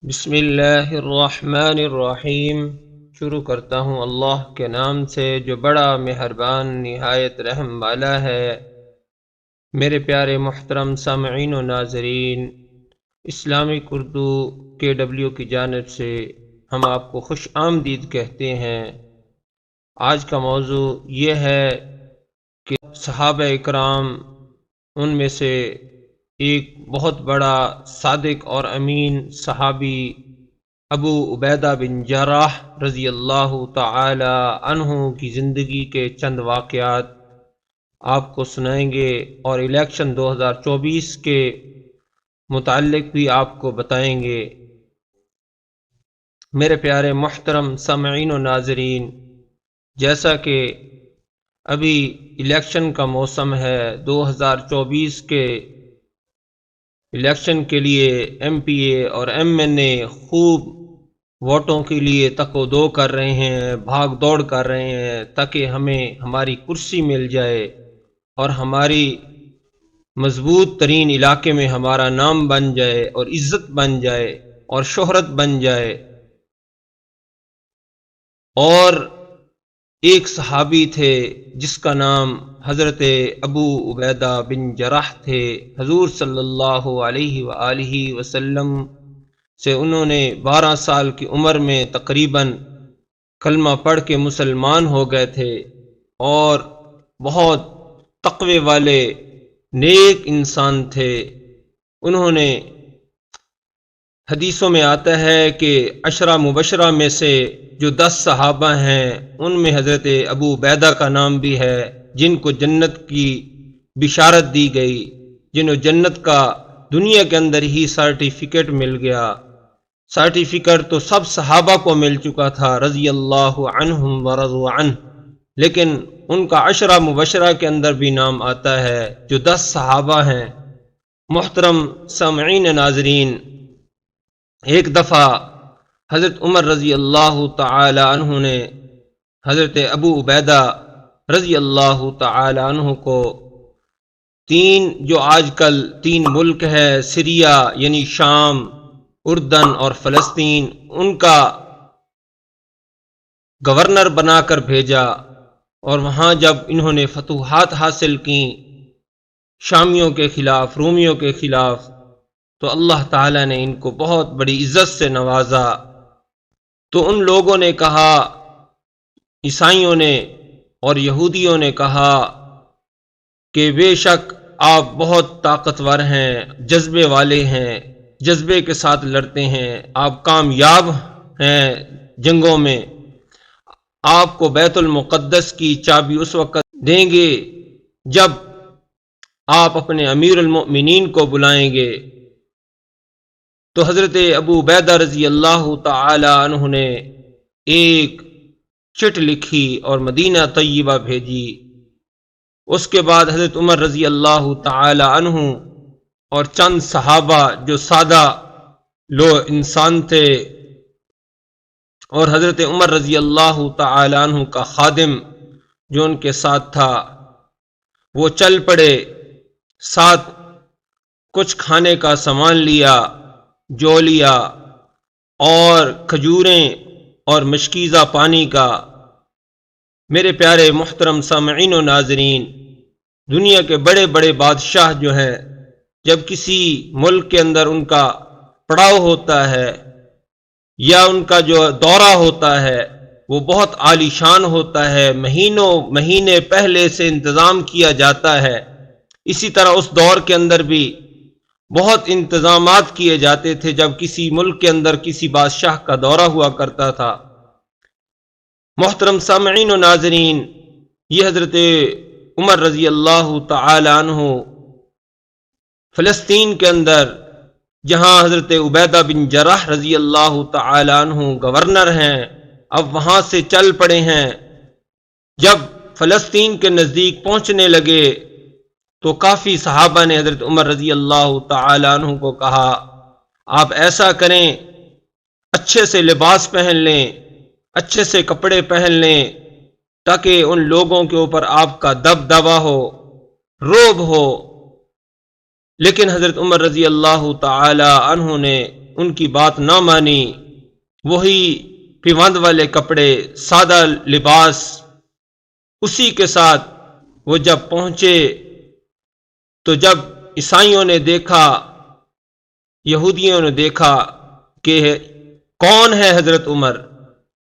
بسم اللہ الرحمن الرحیم۔ شروع کرتا ہوں اللہ کے نام سے جو بڑا مہربان نہایت رحم والا ہے۔ میرے پیارے محترم سامعین و ناظرین، اسلامک اردو KW کی جانب سے ہم آپ کو خوش آمدید کہتے ہیں۔ آج کا موضوع یہ ہے کہ صحابہ اکرام، ان میں سے ایک بہت بڑا صادق اور امین صحابی ابو عبیدہ بن جراح رضی اللہ تعالی عنہ کی زندگی کے چند واقعات آپ کو سنائیں گے، اور الیکشن 2024 کے متعلق بھی آپ کو بتائیں گے۔ میرے پیارے محترم سامعین و ناظرین، جیسا کہ ابھی الیکشن کا موسم ہے، 2024 کے الیکشن کے لیے MPA اور MNA خوب ووٹوں کے لیے تک و دو کر رہے ہیں، بھاگ دوڑ کر رہے ہیں، تاکہ ہمیں ہماری کرسی مل جائے اور ہماری مضبوط ترین علاقے میں ہمارا نام بن جائے اور عزت بن جائے اور شہرت بن جائے۔ اور ایک صحابی تھے جس کا نام حضرت ابو عبیدہ بن جراح تھے۔ حضور صلی اللہ علیہ وآلہ وسلم سے انہوں نے 12 سال کی عمر میں تقریباً کلمہ پڑھ کے مسلمان ہو گئے تھے، اور بہت تقوی والے نیک انسان تھے۔ انہوں نے، حدیثوں میں آتا ہے کہ 10 مبشرہ میں سے جو 10 صحابہ ہیں، ان میں حضرت ابو عبیدہ کا نام بھی ہے، جن کو جنت کی بشارت دی گئی، جنہوں جنت کا دنیا کے اندر ہی سرٹیفکیٹ مل گیا۔ سرٹیفکیٹ تو سب صحابہ کو مل چکا تھا رضی اللہ عنہم ورضوا عنہ، لیکن ان کا 10 مبشرہ کے اندر بھی نام آتا ہے جو 10 صحابہ ہیں۔ محترم سامعین ناظرین، ایک دفعہ حضرت عمر رضی اللہ تعالی عنہ نے حضرت ابو عبیدہ رضی اللہ تعالی عنہ کو جو آج کل 3 ملک ہے، سیریا یعنی شام، اردن اور فلسطین، ان کا گورنر بنا کر بھیجا، اور وہاں جب انہوں نے فتوحات حاصل کی شامیوں کے خلاف، رومیوں کے خلاف، تو اللہ تعالیٰ نے ان کو بہت بڑی عزت سے نوازا۔ تو ان لوگوں نے کہا، عیسائیوں نے اور یہودیوں نے کہا کہ بے شک آپ بہت طاقتور ہیں، جذبے والے ہیں، جذبے کے ساتھ لڑتے ہیں، آپ کامیاب ہیں جنگوں میں، آپ کو بیت المقدس کی چابی اس وقت دیں گے جب آپ اپنے امیر المؤمنین کو بلائیں گے۔ تو حضرت ابو عبیدہ رضی اللہ تعالی عنہ نے ایک چٹ لکھی اور مدینہ طیبہ بھیجی۔ اس کے بعد حضرت عمر رضی اللہ تعالی عنہ اور چند صحابہ جو سادہ انسان تھے، اور حضرت عمر رضی اللہ تعالی عنہ کا خادم جو ان کے ساتھ تھا، وہ چل پڑے، ساتھ کچھ کھانے کا سامان لیا، جو لیا، اور کھجوریں اور مشکیزہ پانی کا۔ میرے پیارے محترم سامعین و ناظرین، دنیا کے بڑے بڑے بادشاہ جو ہیں، جب کسی ملک کے اندر ان کا پڑاؤ ہوتا ہے یا ان کا جو دورہ ہوتا ہے، وہ بہت عالی شان ہوتا ہے، مہینوں مہینے پہلے سے انتظام کیا جاتا ہے۔ اسی طرح اس دور کے اندر بھی بہت انتظامات کیے جاتے تھے جب کسی ملک کے اندر کسی بادشاہ کا دورہ ہوا کرتا تھا۔ محترم سامعین و ناظرین، یہ حضرت عمر رضی اللہ تعالی عنہ فلسطین کے اندر، جہاں حضرت عبیدہ بن جراح رضی اللہ تعالی عنہ گورنر ہیں، اب وہاں سے چل پڑے ہیں۔ جب فلسطین کے نزدیک پہنچنے لگے تو کافی صحابہ نے حضرت عمر رضی اللہ تعالی عنہ کو کہا، آپ ایسا کریں، اچھے سے لباس پہن لیں، اچھے سے کپڑے پہن لیں، تاکہ ان لوگوں کے اوپر آپ کا دبدبہ ہو، رعب ہو۔ لیکن حضرت عمر رضی اللہ تعالی عنہ نے ان کی بات نہ مانی، وہی پیوند والے کپڑے، سادہ لباس، اسی کے ساتھ وہ جب پہنچے تو جب عیسائیوں نے دیکھا، یہودیوں نے دیکھا کہ کون ہے حضرت عمر،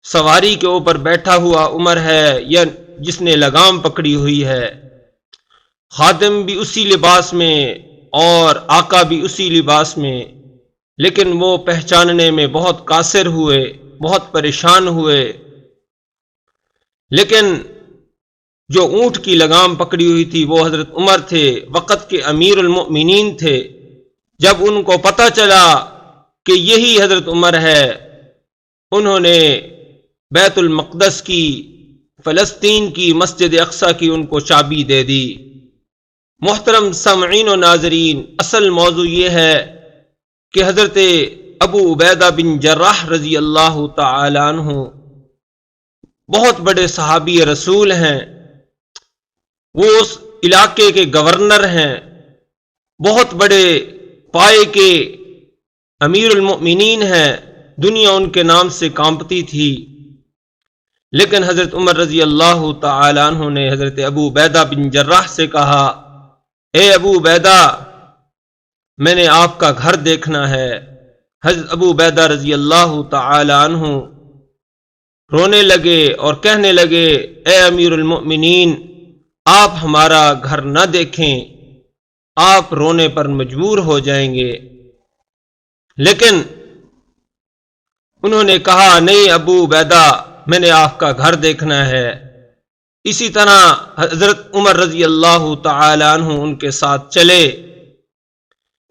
سواری کے اوپر بیٹھا ہوا عمر ہے یا جس نے لگام پکڑی ہوئی ہے، خادم بھی اسی لباس میں اور آقا بھی اسی لباس میں، لیکن وہ پہچاننے میں بہت قاصر ہوئے، بہت پریشان ہوئے۔ لیکن جو اونٹ کی لگام پکڑی ہوئی تھی وہ حضرت عمر تھے، وقت کے امیر المؤمنین تھے۔ جب ان کو پتہ چلا کہ یہی حضرت عمر ہے، انہوں نے بیت المقدس کی، فلسطین کی مسجد اقصی کی ان کو چابی دے دی۔ محترم سامعین و ناظرین، اصل موضوع یہ ہے کہ حضرت ابو عبیدہ بن جراح رضی اللہ تعالی عنہ بہت بڑے صحابی رسول ہیں، وہ اس علاقے کے گورنر ہیں، بہت بڑے پائے کے امیر المؤمنین ہیں، دنیا ان کے نام سے کانپتی تھی۔ لیکن حضرت عمر رضی اللہ تعالی عنہ نے حضرت ابو عبیدہ بن جراح سے کہا، اے ابو عبیدہ، میں نے آپ کا گھر دیکھنا ہے۔ حضرت ابو عبیدہ رضی اللہ تعالی عنہ رونے لگے اور کہنے لگے، اے امیر المؤمنین، آپ ہمارا گھر نہ دیکھیں، آپ رونے پر مجبور ہو جائیں گے۔ لیکن انہوں نے کہا، نہیں ابو عبیدہ، میں نے آپ کا گھر دیکھنا ہے۔ اسی طرح حضرت عمر رضی اللہ تعالی عنہ ان کے ساتھ چلے،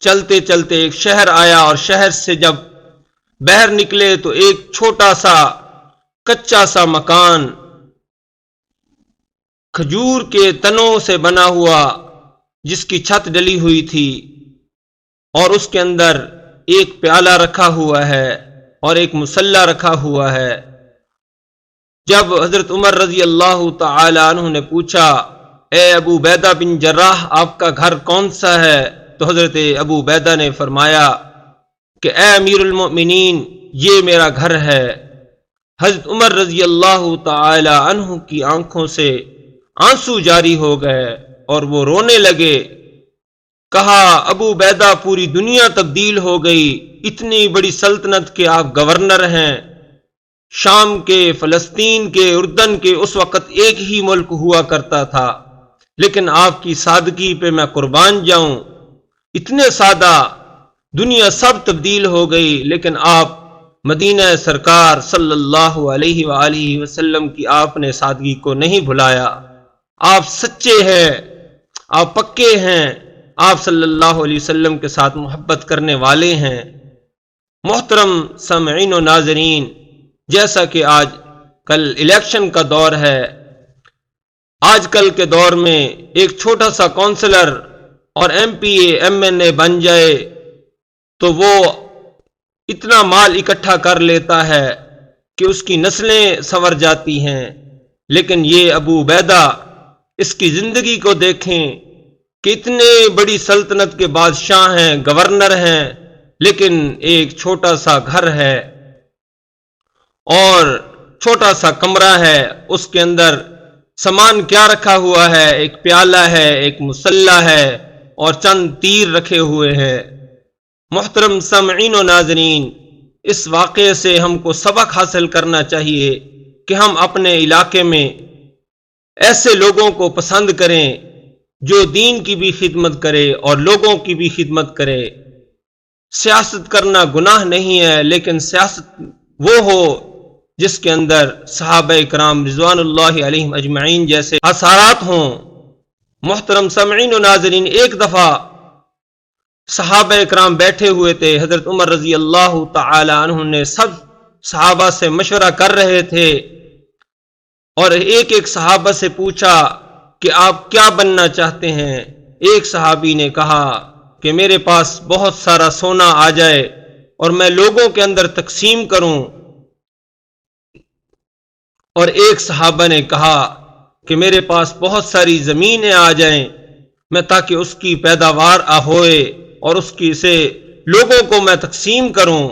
چلتے چلتے ایک شہر آیا، اور شہر سے جب باہر نکلے تو ایک چھوٹا سا کچا سا مکان کھجور کے تنوں سے بنا ہوا، جس کی چھت ڈلی ہوئی تھی، اور اس کے اندر ایک پیالہ رکھا ہوا ہے اور ایک مصلی رکھا ہوا ہے۔ جب حضرت عمر رضی اللہ تعالی عنہ نے پوچھا، اے ابو عبیدہ بن جراح، آپ کا گھر کون سا ہے؟ تو حضرت ابو عبیدہ نے فرمایا کہ اے امیر المؤمنین، یہ میرا گھر ہے۔ حضرت عمر رضی اللہ تعالی عنہ کی آنکھوں سے آنسو جاری ہو گئے اور وہ رونے لگے۔ کہا، ابو عبیدہ، پوری دنیا تبدیل ہو گئی، اتنی بڑی سلطنت کے آپ گورنر ہیں، شام کے، فلسطین کے، اردن کے، اس وقت ایک ہی ملک ہوا کرتا تھا، لیکن آپ کی سادگی پہ میں قربان جاؤں، اتنے سادہ، دنیا سب تبدیل ہو گئی، لیکن آپ مدینہ سرکار صلی اللہ علیہ وآلہ وسلم کی آپ نے سادگی کو نہیں بھلایا۔ آپ سچے ہیں، آپ پکے ہیں، آپ صلی اللہ علیہ وسلم کے ساتھ محبت کرنے والے ہیں۔ محترم سامعین و ناظرین، جیسا کہ آج کل الیکشن کا دور ہے، آج کل کے دور میں ایک چھوٹا سا کونسلر اور ایم پی اے، ایم این اے بن جائے تو وہ اتنا مال اکٹھا کر لیتا ہے کہ اس کی نسلیں سنور جاتی ہیں۔ لیکن یہ ابو عبیدہ، اس کی زندگی کو دیکھیں کہ اتنے بڑی سلطنت کے بادشاہ ہیں، گورنر ہیں، لیکن ایک چھوٹا سا گھر ہے اور چھوٹا سا کمرہ ہے، اس کے اندر سامان کیا رکھا ہوا ہے؟ ایک پیالہ ہے، ایک مصلی ہے اور چند تیر رکھے ہوئے ہیں۔ محترم سامعین و ناظرین، اس واقعے سے ہم کو سبق حاصل کرنا چاہیے کہ ہم اپنے علاقے میں ایسے لوگوں کو پسند کریں جو دین کی بھی خدمت کرے اور لوگوں کی بھی خدمت کرے۔ سیاست کرنا گناہ نہیں ہے، لیکن سیاست وہ ہو جس کے اندر صحابہ کرام رضوان اللہ علیہم اجمعین جیسے اثرات ہوں۔ محترم سامعین و ناظرین، ایک دفعہ صحابہ کرام بیٹھے ہوئے تھے، حضرت عمر رضی اللہ تعالی عنہ نے سب صحابہ سے مشورہ کر رہے تھے، اور ایک ایک صحابہ سے پوچھا کہ آپ کیا بننا چاہتے ہیں؟ ایک صحابی نے کہا کہ میرے پاس بہت سارا سونا آ جائے اور میں لوگوں کے اندر تقسیم کروں، اور ایک صحابہ نے کہا کہ میرے پاس بہت ساری زمینیں آ جائیں، میں تاکہ اس کی پیداوار ہوئے اور اس کی سے لوگوں کو میں تقسیم کروں۔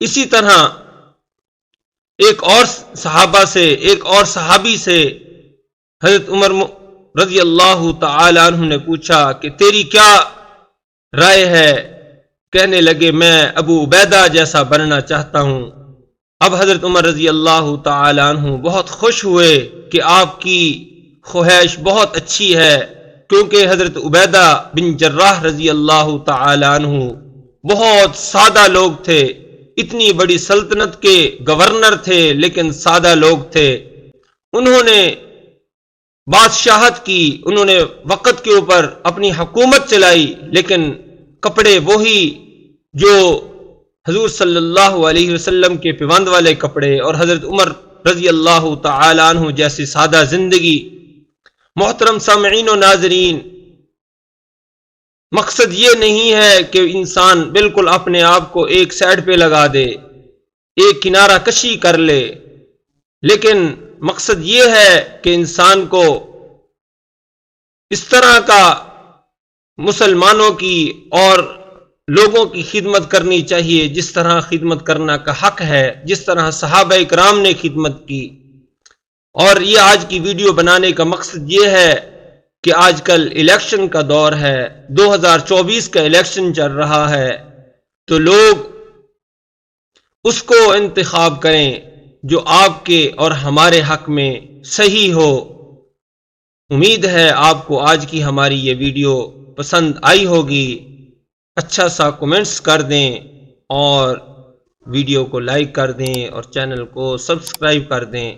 اسی طرح ایک اور صحابی سے حضرت عمر رضی اللہ تعالی عنہ نے پوچھا کہ تیری کیا رائے ہے؟ کہنے لگے میں ابو عبیدہ جیسا بننا چاہتا ہوں۔ اب حضرت عمر رضی اللہ تعالی عنہ بہت خوش ہوئے کہ آپ کی خواہش بہت اچھی ہے، کیونکہ حضرت عبیدہ بن جراح رضی اللہ تعالی عنہ بہت سادہ لوگ تھے، اتنی بڑی سلطنت کے گورنر تھے لیکن سادہ لوگ تھے۔ انہوں نے بادشاہت کی، انہوں نے وقت کے اوپر اپنی حکومت چلائی، لیکن کپڑے وہی جو حضور صلی اللہ علیہ وسلم کے پیوند والے کپڑے، اور حضرت عمر رضی اللہ تعالی عنہ جیسی سادہ زندگی۔ محترم سامعین و ناظرین، مقصد یہ نہیں ہے کہ انسان بالکل اپنے آپ کو ایک سائڈ پہ لگا دے، ایک کنارہ کشی کر لے، لیکن مقصد یہ ہے کہ انسان کو اس طرح کا مسلمانوں کی اور لوگوں کی خدمت کرنی چاہیے جس طرح خدمت کرنا کا حق ہے، جس طرح صحابہ کرام نے خدمت کی۔ اور یہ آج کی ویڈیو بنانے کا مقصد یہ ہے کہ آج کل الیکشن کا دور ہے، 2024 کا الیکشن چل رہا ہے، تو لوگ اس کو انتخاب کریں جو آپ کے اور ہمارے حق میں صحیح ہو۔ امید ہے آپ کو آج کی ہماری یہ ویڈیو پسند آئی ہوگی۔ اچھا سا کمنٹس کر دیں اور ویڈیو کو لائک کر دیں اور چینل کو سبسکرائب کر دیں،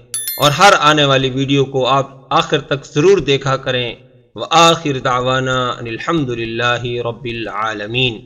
اور ہر آنے والی ویڈیو کو آپ آخر تک ضرور دیکھا کریں۔ وآخر دعوانا ان الحمد للہ رب العالمین۔